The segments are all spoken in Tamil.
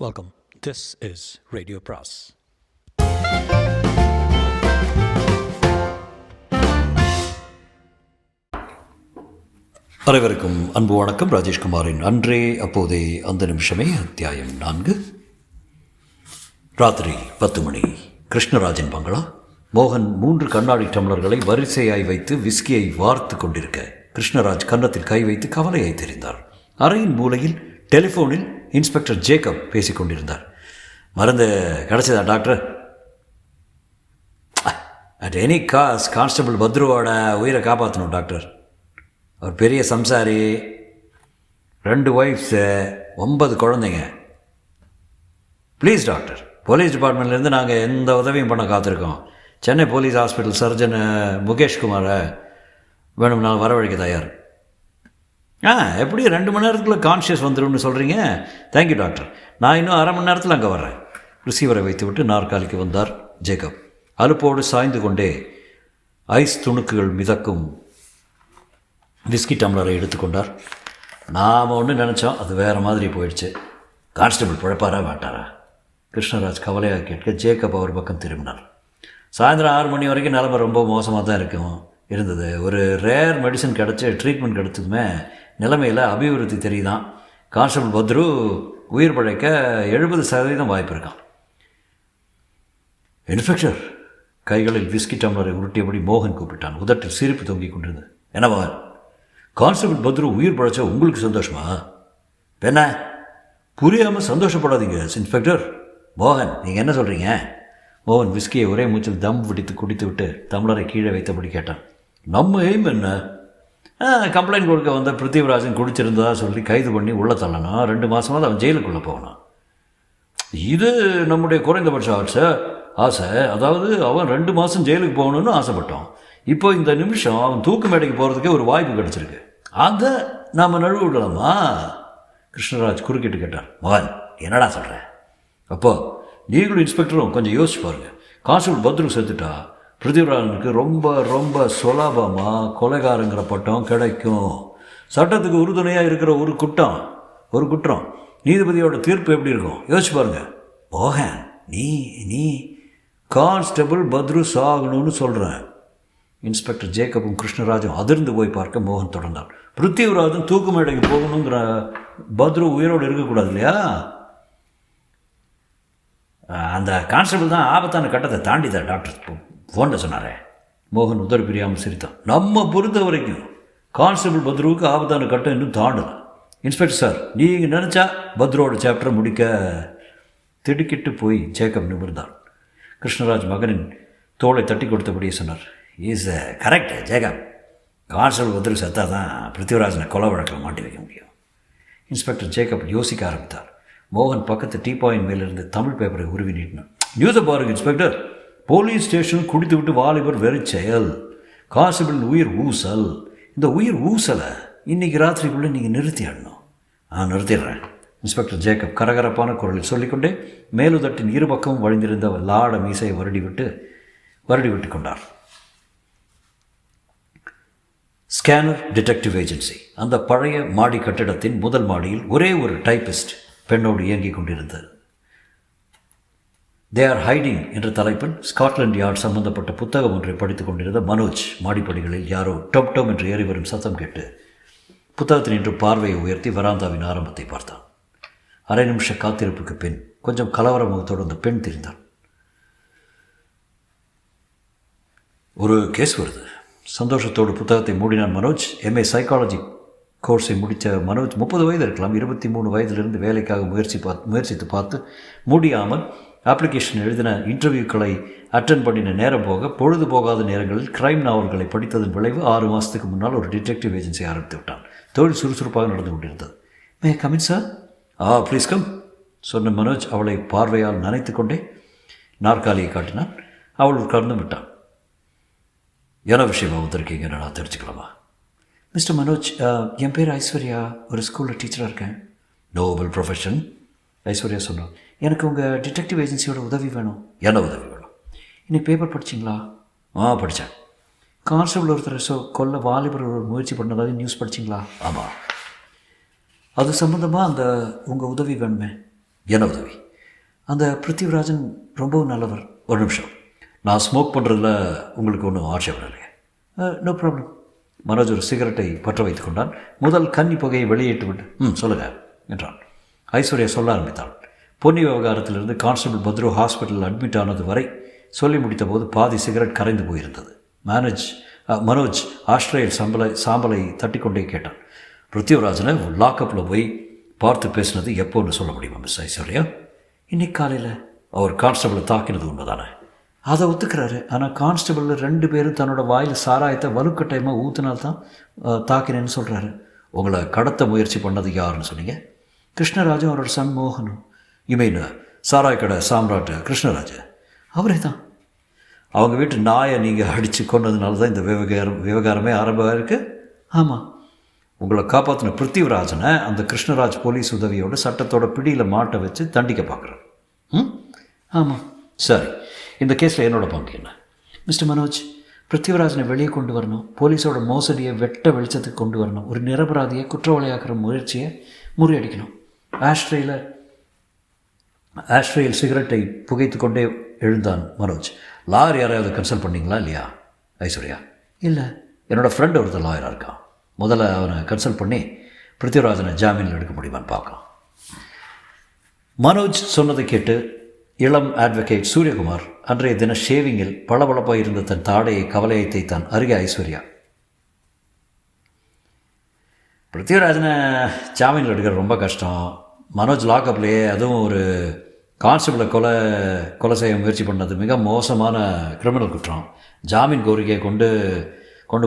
Welcome. This is Radio Pras. அனைவருக்கும் அன்பு வணக்கம். ராஜேஷ்குமாரின் அன்றே அப்போதே அந்த நிமிஷமே அத்தியாயம் 4. ராத்திரி 10 மணி. கிருஷ்ணராஜன் பங்களா. மோகன் 3 கண்ணாடி டம்ளர்களை வரிசையாய் வைத்து விஸ்கியை வார்த்து கொண்டிருக்க கிருஷ்ணராஜ் கன்னத்தில் கை வைத்து கவலையை தெரிந்தார். அறையின் மூலையில் டெலிஃபோனில் இன்ஸ்பெக்டர் ஜேக்கப் பேசிக் கொண்டிருந்தார். மருந்து கிடச்சதா doctor? At any cost constable பத்ருவோட உயிரை காப்பாற்றணும் டாக்டர். அவர் பெரிய சம்சாரி, 2 ஒய்ஃப்ஸு, 9 குழந்தைங்க. ப்ளீஸ் டாக்டர், போலீஸ் டிபார்ட்மெண்ட்லேருந்து நாங்கள் எந்த உதவியும் பண்ண காத்திருக்கோம். சென்னை போலீஸ் ஹாஸ்பிட்டல் சர்ஜன் முகேஷ்குமாரை வேணும்னாலும் வரவழைக்க தயார். எப்படி 2 மணி நேரத்துக்குள்ளே கான்ஷியஸ் வந்துடும்னு சொல்கிறீங்க? தேங்க்யூ டாக்டர், நான் இன்னும் அரை மணி நேரத்தில் அங்கே வர்றேன். ரிசீவரை வைத்துவிட்டு நாற்காலிக்கு வந்தார் ஜேக்கப். அலுப்போடு சாய்ந்து கொண்டே ஐஸ் துணுக்குகள் மிதக்கும் விஸ்கி டம்ளரை எடுத்துக்கொண்டார். நாம் ஒன்று நினச்சோம், அது வேறு மாதிரி போயிடுச்சு. கான்ஸ்டபிள் பிழைப்பாரா மாட்டாரா? கிருஷ்ணராஜ் கவலையாக கேட்க ஜேக்கப் அவர் பக்கம் திரும்பினார். சாயந்தரம் 6 மணி வரைக்கும் நிலைமை ரொம்ப மோசமாக தான் இருந்தது. ஒரு ரேர் மெடிசன் கிடச்சி ட்ரீட்மெண்ட் கிடச்சதுமே நிலைமையில் அபிவிருத்தி தெரியுதான். கான்ஸ்டபிள் பத்ரு உயிர் பிழைக்க 70% வாய்ப்பு இருக்கான். இன்ஸ்பெக்டர், கைகளில் விஸ்கி டம்ளரை உருட்டியபடி மோகன் கூப்பிட்டான். உதட்டில் சிரிப்பு தொங்கிக் கொண்டிருந்தது. என்ன மோகன், கான்ஸ்டபிள் பத்ரு உயிர் பிழைச்சா உங்களுக்கு சந்தோஷமா? என்ன புரியாமல் சந்தோஷப்படாதீங்க இன்ஸ்பெக்டர். மோகன், நீங்கள் என்ன சொல்கிறீங்க? மோகன் விஸ்கியை ஒரே மூச்சில் தம் பிடித்து குடித்து விட்டு டம்ளரை கீழே வைத்தபடி கேட்டான். நம்ம எய்ம் என்ன? கம்ப்ளைண்ட் கொடுக்க வந்த பிருத்திவிராஜன் குடிச்சிருந்ததா சொல்லி கைது பண்ணி உள்ளே தள்ளணும். 2 மாதமாவது அவன் ஜெயிலுக்குள்ளே போகணும். இது நம்முடைய குறைந்தபட்ச ஆசை. அதாவது அவன் 2 மாதம் ஜெயிலுக்கு போகணுன்னு ஆசைப்பட்டோம். இப்போ இந்த நிமிஷம் அவன் தூக்கு மேடைக்கு போகிறதுக்கே ஒரு வாய்ப்பு கிடச்சிருக்கு. அதை நாம் நழுவ விடலாமா? கிருஷ்ணராஜ் குறுக்கிட்டு கேட்டார். மோகன், என்னடா சொல்கிறேன்? அப்போது நீங்களும் இன்ஸ்பெக்டரும் கொஞ்சம் யோசிச்சு பாருங்கள். கான்ஸ்டபிள் பத்ரு செத்துட்டா பிருத்திவிராஜனுக்கு ரொம்ப ரொம்ப சுலபமாக கொலைகாரங்கிற பட்டம் கிடைக்கும். சட்டத்துக்கு உறுதுணையாக இருக்கிற ஒரு குற்றம் நீதிபதியோட தீர்ப்பு எப்படி இருக்கும் யோசிச்சு பாருங்க. மோகன், நீ கான்ஸ்டபிள் பத்ரு சாகணும்னு சொல்கிறேன். இன்ஸ்பெக்டர் ஜேக்கப்பும் கிருஷ்ணராஜும் அதிர்ந்து போய் பார்க்க மோகன் தொடர்ந்தார். பிருத்திவிராஜன் தூக்கு மேடைக்கு போகணுங்கிற பத்ரு உயிரோடு இருக்கக்கூடாது இல்லையா? அந்த கான்ஸ்டபிள் தான் ஆபத்தான கட்டத்தை தாண்டிதான் டாக்டர் ஃபோனில் சொன்னாரே. மோகன் உதறி பிரியாமல் சிரித்தான். நம்ம பொறுத்த வரைக்கும் கான்ஸ்டபிள் பத்ருவுக்கு ஆபத்தான கட்டம் இன்னும் தாண்டல. இன்ஸ்பெக்டர் சார், நீங்கள் நினச்சா பத்ருவோட சாப்டரை முடிக்க. திடுக்கிட்டு போய் ஜேக்கப் நிமிர்ந்தார். கிருஷ்ணராஜ் மகனின் தோளை தட்டி கொடுத்தபடியே சொன்னார். Is correct Jacob. Constable Badr செத்தா தான் பிருத்திவிராஜனை கொலை வழக்கில் மாட்டி வைக்க முடியும். இன்ஸ்பெக்டர் ஜேக்கப் யோசிக்க ஆரம்பித்தார். மோகன் பக்கத்து டீபாயின் மேலிருந்து தமிழ் பேப்பரை உருவி நீட்டினான். நியூஸை பாருங்க இன்ஸ்பெக்டர். போலீஸ் ஸ்டேஷன் குடித்து விட்டு வாலிபர் வெறி செயல், கான்ஸ்டபிள் உயிர் ஊசல். இந்த உயிர் ஊசலை இன்றைக்கி ராத்திரிக்குள்ளே நீங்கள் நிறுத்திடணும். நிறுத்திடுறேன். இன்ஸ்பெக்டர் ஜேக்கப் கரகரப்பான குரலில் சொல்லிக்கொண்டே மேலுதட்டின் இருபக்கமும் வழிந்திருந்த லாட மீசையை வருடி விட்டு கொண்டார். ஸ்கேனர் டிடெக்டிவ் ஏஜென்சி அந்த பழைய மாடி கட்டிடத்தின் முதல் மாடியில் ஒரே ஒரு டைப்பிஸ்ட் பெண்ணோடு இயங்கிக் கொண்டிருந்தது. தே ஆர் ஹைடிங் என்ற தலைப்பில் ஸ்காட்லாண்ட் யார்ட் சம்பந்தப்பட்ட புத்தகம் ஒன்றை படித்துக் கொண்டிருந்த மனோஜ் மாடிப்படிகளில் யாரோ டொம் என்று ஏறி வரும் சத்தம் கேட்டு புத்தகத்தில் நின்று பார்வையை உயர்த்தி வராந்தாவின் ஆரம்பத்தை பார்த்தான். அரை நிமிஷ காத்திருப்புக்கு பின் கொஞ்சம் கலவர முகத்தோடு அந்த பெண் தெரிந்தாள். ஒரு கேஸ் வருது. சந்தோஷத்தோடு புத்தகத்தை மூடினான் மனோஜ். MA சைக்காலஜி கோர்ஸை முடித்த மனோஜ் 30 வயது இருக்கலாம். 23 வயதிலிருந்து வேலைக்காக முயற்சித்து பார்த்து முடியாமல் அப்ளிகேஷன் எழுதின இன்டர்வியூக்களை அட்டன் பண்ணின நேரம் போக பொழுது போகாத நேரங்களில் கிரைம் நாவல்களை படித்ததன் விளைவு 6 மாதத்துக்கு முன்னால் ஒரு டிடெக்டிவ் ஏஜென்சி ஆரம்பித்து விட்டான். தொழில் சுறுசுறுப்பாக நடந்து கொண்டிருந்தது. May come in sir? Please come சொன்ன மனோஜ் அவளை பார்வையால் நனைத்து கொண்டே நாற்காலியை காட்டினான். அவள் உட்கார்ந்து விட்டான். என்ன விஷயமாக வந்திருக்கீங்க, நான் தெரிஞ்சுக்கலாமா? மிஸ்டர் மனோஜ், என் பேர் ஐஸ்வர்யா. ஒரு ஸ்கூலில் டீச்சராக இருக்கேன். Nobel profession. ஐஸ்வர்யா சொன்னான். எனக்கு உங்கள் டிடெக்டிவ் ஏஜென்சியோட உதவி வேணும். என்ன உதவி வேணும்? இன்னைக்கு பேப்பர் படிச்சிங்களா? படித்தேன். கான்ஸ்டபிள் ஒருத்தர் கொல்ல வாலிபர் ஒரு முயற்சி பண்ணதாக நியூஸ் படிச்சிங்களா? ஆமாம். அது சம்மந்தமாக உங்கள் உதவி வேணுமே. என்ன உதவி? அந்த பிருத்திவிராஜன் ரொம்பவும் நல்லவர். ஒரு நிமிஷம், நான் ஸ்மோக் பண்ணுறதுல உங்களுக்கு ஒன்றும் ஆட்சேபம் இல்லையே? No problem. மனோஜ் ஒரு சிகரெட்டை பற்ற வைத்து கொண்டான். முதல் கன்னி புகையை வெளியேட்டு விட்டு சொல்லுங்கள் என்றான். ஐஸ்வர்யா சொல்ல ஆரம்பித்தாள். பொன்னி விவகாரத்திலிருந்து கான்ஸ்டபிள் பத்ரு ஹாஸ்பிட்டலில் அட்மிட் ஆனது வரை சொல்லி முடித்த போது பாதி சிகரெட் கரைந்து போயிருந்தது. மனோஜ் ஆஸ்திரேலிய சாம்பலை தட்டிக்கொண்டே கேட்டான். பிருத்திவிராஜனை லாக்கப்பில் போய் பார்த்து பேசினது எப்போன்னு சொல்ல முடியுமா மிஸ் ஐஸ்வர்யா? இன்னைக்கு காலையில் அவர் கான்ஸ்டபிளை தாக்கினது உண்மைதானே? அதை ஒத்துக்கிறாரு. ஆனால் கான்ஸ்டபிள் 2 பேரும் தன்னோட வாயில் சாராயத்தை வலுக்கட்டாயமாக ஊற்றினால்தான் தாக்கினேன்னு சொல்கிறாரு. உங்களை கடத்த முயற்சி பண்ணது யாருன்னு சொன்னீங்க? கிருஷ்ணராஜும் அவரோட சன் மோகனும். மீன் சாராய கடை சாம்ராட் கிருஷ்ணராஜ் அவரே தான். அவங்க வீட்டு நாயை நீங்கள் அடித்து கொண்டதுனால தான் இந்த விவகாரமே ஆரம்பமாக இருக்குது. ஆமாம், உங்களை காப்பாற்றின பிருத்திவிராஜனை அந்த கிருஷ்ணராஜ் போலீஸ் உதவியோடு சட்டத்தோட பிடியில் மாட்ட வச்சு தண்டிக்க பார்க்குறாரு. ஆமாம். சரி, இந்த கேஸில் என்னோட பங்கு என்ன? மிஸ்டர் மனோஜ், பிருத்திவிராஜனை வெளியே கொண்டு வரணும். போலீஸோட மோசடியை வெட்ட வெளிச்சத்துக்கு கொண்டு வரணும். ஒரு நிரபராதியை குற்றவாளியாக்குற முயற்சியை முறியடிக்கணும். ஆஸ்ட்ரேயில் சிகரெட்டை புகைத்து கொண்டே எழுந்தான் மனோஜ். லாயர் யாரையாவது கன்சல்ட் பண்ணிங்களா இல்லையா? ஐஸ்வர்யா, இல்லை, என்னோடய ஃப்ரெண்ட் ஒருத்தர் லாயராக இருக்கான். முதல்ல அவனை கன்சல்ட் பண்ணி பிருத்திவிராஜனை ஜாமீனில் எடுக்க முடியுமான்னு பார்க்கலாம். மனோஜ் சொன்னதை கேட்டு இளம் அட்வொகேட் சூரியகுமார் அன்றைய தின ஷேவிங்கில் பளபளப்பாக இருந்த தன் தாடையை கவலையை தேய்த்தான். அருகே ஐஸ்வர்யா. பிருத்திவிராஜனை ஜாமீனில் எடுக்கிறது ரொம்ப கஷ்டம். மனோஜ் லாக்கப்லேயே, அதுவும் ஒரு கான்ஸ்டபிளை கொலை செய்ய முயற்சி பண்ணது மிக மோசமான கிரிமினல் குற்றம். ஜாமீன் கோரிக்கையை கொண்டு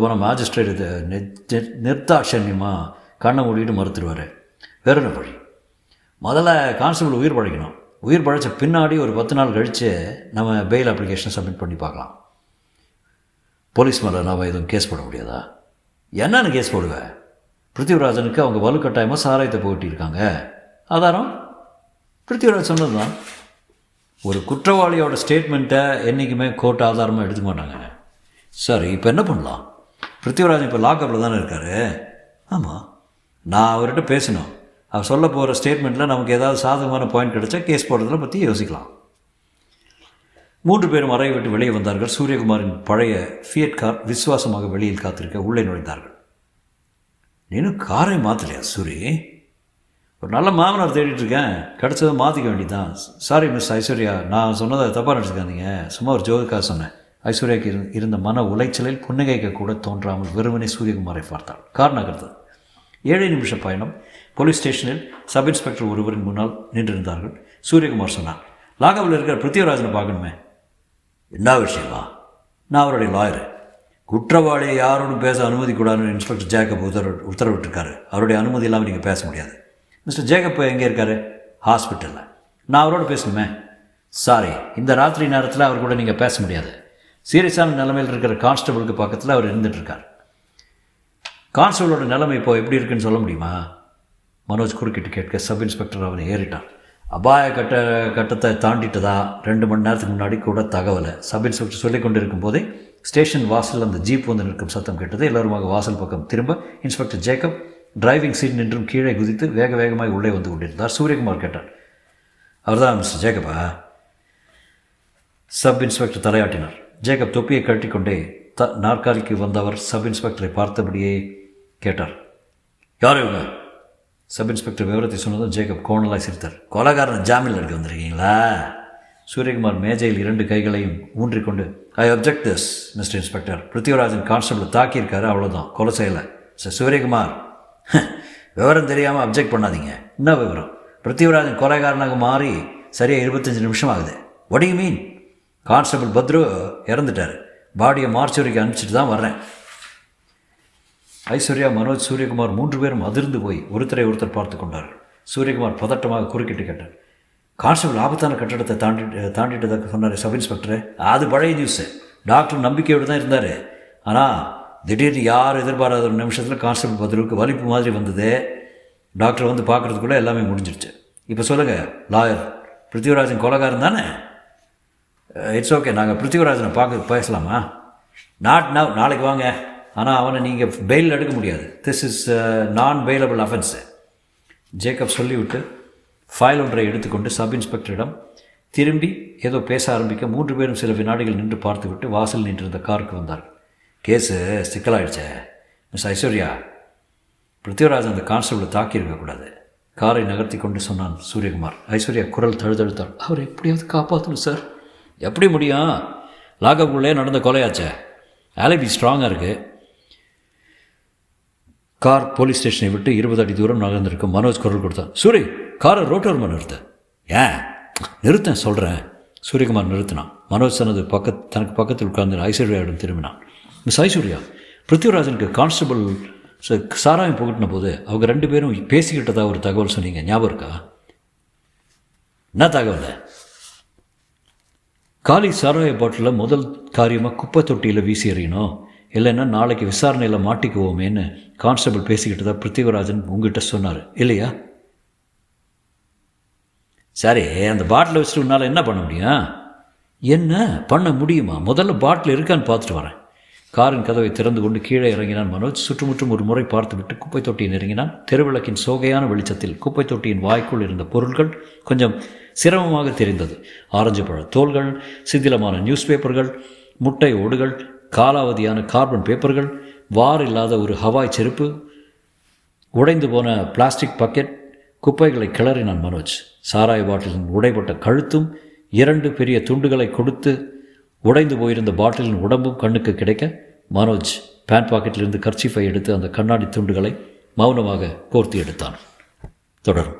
போன மேஜிஸ்ட்ரேட் இது நிர்தாட்சண்யமாக கண்ணை மூடிட்டு மறுத்துடுவார். வேற என்ன வழி? முதல்ல கான்ஸ்டபிள் உயிர் பழைக்கணும். உயிர் பழைச்ச பின்னாடி ஒரு 10 நாள் கழித்து நம்ம பெயில் அப்ளிகேஷனை சப்மிட் பண்ணி பார்க்கலாம். போலீஸ் மேலே நாம் எதுவும் கேஸ் போட முடியாதா? என்னன்னு கேஸ் போடுவேன்? பிருத்திவிராஜனுக்கு அவங்க வலுக்கட்டாயமாக சாராயத்தை போட்டிருக்காங்க. ஆதாரம் பிருத்திவிராஜ் சொன்னது தான். ஒரு குற்றவாளியோட ஸ்டேட்மெண்ட்டை என்றைக்குமே கோர்ட் ஆதாரமாக எடுத்துக்க மாட்டாங்க. சரி, இப்போ என்ன பண்ணலாம்? பிருத்திவிராஜன் இப்போ லாக்கப்பில் தானே இருக்கார். ஆமாம், நான் அவர்கிட்ட பேசணும். அவர் சொல்ல போகிற ஸ்டேட்மெண்ட்டில் நமக்கு ஏதாவது சாதகமான பாயிண்ட் கிடைச்சா கேஸ் போடுறதுல பற்றி யோசிக்கலாம். 3 பேரும் அறையை விட்டு வெளியே வந்தார்கள். சூரியகுமாரின் பழைய ஃபியட் கார் விசுவாசமாக வெளியில் காத்திருக்க உள்ளே நுழைந்தார்கள். நீனும் காரை மாற்றலையா சூரி? ஒரு நல்ல மாமனார் தேடிட்டுருக்கேன், கிடச்சதை மாற்றிக்க வேண்டியதான். சாரி மிஸ் ஐஸ்வர்யா, நான் சொன்னதை தப்பாக நினச்சிக்காதீங்க. சும்மா ஒரு ஜோதுக்காக சொன்னேன். ஐஸ்வர்யாவுக்கு இருந்த மன உளைச்சலில் புன்னகைக்க கூட தோன்றாமல் வெறுமனே சூரியகுமாரை பார்த்தாள். கார் நகர்ந்தது. 7 நிமிஷ பயணம். போலீஸ் ஸ்டேஷனில் சப் இன்ஸ்பெக்டர் ஒருவரின் முன்னால் நின்றிருந்தார்கள். சூரியகுமார் சொன்னார், லாகவில் இருக்கிற பிருத்திவிராஜனை பார்க்கணுமே. என்ன விஷயமா? நான் அவருடைய லாயரு. குற்றவாளியை யாரோடும் பேச அனுமதிக்கூடாதுன்னு இன்ஸ்பெக்டர் ஜேக்கப் உத்தரவிட்டிருக்காரு. அவருடைய அனுமதி இல்லாமல் நீங்கள் பேச முடியாது. மிஸ்டர் ஜேக்கப் எங்கே இருக்கார்? ஹாஸ்பிட்டலில். நான் அவரோட பேசணுமே. சாரி, இந்த ராத்திரி நேரத்தில் அவர் கூட நீங்கள் பேச முடியாது. சீரியஸான நிலைமையில் இருக்கிற கான்ஸ்டபிளுக்கு பக்கத்தில் அவர் இருந்துகிட்ருக்கார். கான்ஸ்டபிளோட நிலைமை இப்போ எப்படி இருக்குன்னு சொல்ல முடியுமா? மனோஜ் குறுக்கிட்டு கேட்க சப் இன்ஸ்பெக்டர் அவனை ஏறிட்டான். அபாய கட்டத்தை தாண்டிட்டதா 2 மணி நேரத்துக்கு முன்னாடி கூட தகவலை சப் இன்ஸ்பெக்டர் சொல்லிக் கொண்டு இருக்கும் போதே ஸ்டேஷன் வாசல் அந்த ஜீப் வந்து நிற்கும் சத்தம் கேட்டது. எல்லோருமாக வாசல் பக்கம் திரும்ப இன்ஸ்பெக்டர் ஜேக்கப் டிரைவிங் சீட் நின்றும் கீழே குதித்து வேகமாக உள்ளே வந்து கொண்டிருந்தார். சூரியகுமார் கேட்டார், அவர்தான் மிஸ்டர் ஜேக்கப்பா? சப் இன்ஸ்பெக்டர் தலையாட்டினார். ஜேக்கப் தொப்பியை கட்டிக்கொண்டே நாற்காலிக்கு வந்தவர் சப் இன்ஸ்பெக்டரை பார்த்தபடியே கேட்டார், யார் இவங்க? சப் இன்ஸ்பெக்டர் விவரத்தை சொன்னதும் ஜேக்கப் கோணலாய் சிரித்தார். கொலைகாரன் ஜாமீனில் எடுக்க வந்திருக்கீங்களா? சூரியகுமார் மேஜையில் 2 கைகளையும் ஊன்றிக்கொண்டு, I object this mister inspector. Prithvirajan constable தாக்கியிருக்காரு, அவ்வளோதான், கொலை செய்யலை. சார் சூரியகுமார், விவரம் தெரியாமல் அப்ஜெக்ட் பண்ணாதீங்க. என்ன விவரம்? பிருத்திவிராஜன் கொலைகாரனாக மாறி சரியாக 25 நிமிஷம் ஆகுது. What to you mean? Constable Badr இறந்துட்டார். பாடியை மார்ச்சுரிக்கு அனுப்பிச்சிட்டு தான் வர்றேன். ஐஸ்வர்யா, மனோஜ், சூரியகுமார் 3 பேரும் அதிர்ந்து போய் ஒருத்தர் பார்த்து கொண்டார்கள். சூரியகுமார் பதட்டமாக குறுக்கிட்டு கேட்டார், கான்ஸ்டபிள் ஆபத்தான கட்டடத்தை தாண்டிட்டதாக சொன்னார் சப் இன்ஸ்பெக்டரு. அது பழைய நியூஸு. டாக்டர் நம்பிக்கையோடு தான் இருந்தார். ஆனால் திடீர்னு யார் எதிர்பாராத ஒரு நிமிஷத்தில் கான்ஸ்டபிள் பத்ருவுக்கு வலிப்பு மாதிரி வந்தது. டாக்டர் வந்து பார்க்குறதுக்குள்ளே எல்லாமே முடிஞ்சிருச்சு. இப்போ சொல்லுங்கள் லாயர், பிருத்திவிராஜன் கொலைகாரன் தானே? இட்ஸ் ஓகே, நாங்கள் பிருத்திவிராஜனை பேசலாமா? நாட் நவ், நாளைக்கு வாங்க. ஆனால் அவனை நீங்கள் பெயில் எடுக்க முடியாது. திஸ் இஸ் நான் பெயிலபிள் அஃபென்ஸு. ஜேக்கப் சொல்லிவிட்டு ஃபைல் ஒன்றை எடுத்துக்கொண்டு சப் இன்ஸ்பெக்டரிடம் திரும்பி ஏதோ பேச ஆரம்பிக்க 3 பேரும் சில வினாடிகள் நின்று பார்த்துவிட்டு வாசல் நின்றிருந்த காருக்கு வந்தார்கள். கேஸு சிக்கலாயிடுச்சே. மிஸ் ஐஸ்வர்யா, பிருத்திவிராஜ் அந்த கான்ஸ்டபிளை தாக்கியிருக்கக்கூடாது. காரை நகர்த்தி கொண்டு சொன்னான் சூரியகுமார். ஐஸ்வர்யா குரல் தழுதழுத்தாள். அவர் எப்படியாவது காப்பாற்றணும் சார். எப்படி முடியும்? லாகப்புள்ளே நடந்த கொலையாச்சே. ஆலிபி ஸ்ட்ராங்காக இருக்குது. கார் போலீஸ் ஸ்டேஷனை விட்டு 20 அடி தூரம் நகர்ந்திருக்கும். மனோஜ் குரல் கொடுத்தான். சூரி, காரை ரோட்டோரமாக நிறுத்த. ஏன் நிறுத்தேன் சொல்கிறேன். சூரியகுமார் நிறுத்தினான். மனோஜ் தனக்கு பக்கத்தில் உட்கார்ந்து ஐஸ்வர்யாவிடம் திரும்பினான். மிஸ் ஐஸ்வர்யா, பிருத்திவிராஜனுக்கு கான்ஸ்டபிள் சாராயம் புகட்டின போது அவங்க 2 பேரும் பேசிக்கிட்டதா ஒரு தகவல் சொன்னீங்க, ஞாபகம் இருக்கா? என்ன தகவல்? காலி சாராய பாட்டிலில் முதல் காரியமாக குப்பை தொட்டியில் வீசி எறியணும், இல்லைன்னா நாளைக்கு விசாரணையில் மாட்டிக்குவோமேன்னு கான்ஸ்டபிள் பேசிக்கிட்டதா பிருத்திவிராஜன் உங்ககிட்ட சொன்னார் இல்லையா? சரி, அந்த பாட்டிலை வச்சுட்டு உன்னால் என்ன பண்ண முடியும்? என்ன பண்ண முடியுமா? முதல்ல பாட்டில் இருக்கான்னு பார்த்துட்டு வரேன். காரின் கதவை திறந்து கொண்டு கீழே இறங்கினான் மனோஜ். சுற்றுமுற்றும் ஒரு முறை பார்த்துவிட்டு குப்பை தொட்டியை நெருங்கினான். தெருவிளக்கின் சோகையான வெளிச்சத்தில் குப்பை தொட்டியின் வாய்க்குள் இருந்த பொருட்கள் கொஞ்சம் சிரமமாக தெரிந்தது. ஆரஞ்சு பழ தோல்கள், சிதிலமான நியூஸ் பேப்பர்கள், முட்டை ஓடுகள், காலாவதியான கார்பன் பேப்பர்கள், வார் இல்லாத ஒரு ஹவாய் செருப்பு, உடைந்து போன பிளாஸ்டிக் பக்கெட். குப்பைகளை கிளறினான் மனோஜ். சாராய பாட்டிலின் உடைப்பட்ட கழுத்தும் 2 பெரிய துண்டுகளை கொடுத்து உடைந்து போயிருந்த பாட்டிலின் உடம்பும் கண்ணுக்கு கிடைக்க மனோஜ் பேண்ட் பாக்கெட்டிலிருந்து கர்ச்சீஃபை எடுத்து அந்த கண்ணாடி துண்டுகளை மௌனமாக கோர்த்து எடுத்தான். தொடரும்.